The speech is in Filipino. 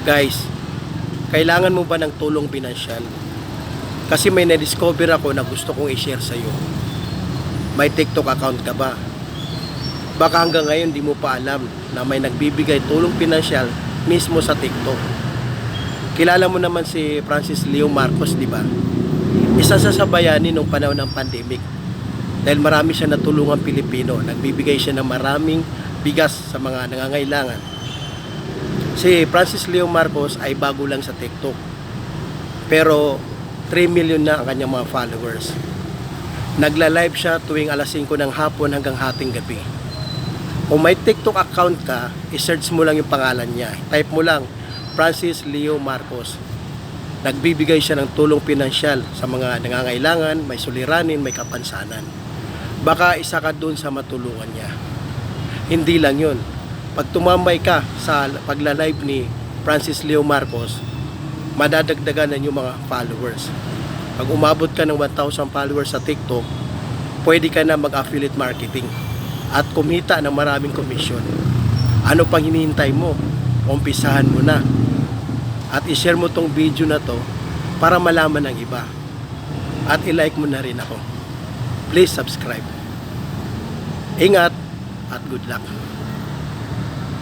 Guys, kailangan mo ba ng tulong pinansyal? Kasi may na-discover ako na gusto kong i-share sa iyo. May TikTok account ka ba? Baka hanggang ngayon di mo pa alam na may nagbibigay tulong pinansyal mismo sa TikTok. Kilala mo naman si Francis Leo Marcos, di ba? Isa sa bayani nung panahon ng pandemic. Dahil marami siya natulungan Pilipino, nagbibigay siya ng maraming bigas sa mga nangangailangan. Si Francis Leo Marcos ay bago lang sa TikTok. Pero 3 million na ang kanyang mga followers. Nagla-live siya tuwing alas 5 ng hapon hanggang hating gabi. Kung may TikTok account ka, i-search mo lang yung pangalan niya. Type mo lang, Francis Leo Marcos. Nagbibigay siya ng tulong pinansyal sa mga nangangailangan, may suliranin, may kapansanan. Baka isa ka dun sa matulungan niya. Hindi lang yun. Pag tumambay ka sa pagla-live ni Francis Leo Marcos, madadagdagan na yung mga followers. Pag umabot ka ng 1,000 followers sa TikTok, pwede ka na mag-affiliate marketing at kumita ng maraming komisyon. Ano pang hinihintay mo? Umpisahan mo na. At i-share mo tong video na to para malaman ng iba. At i-like mo na rin ako. Please subscribe. Ingat at good luck.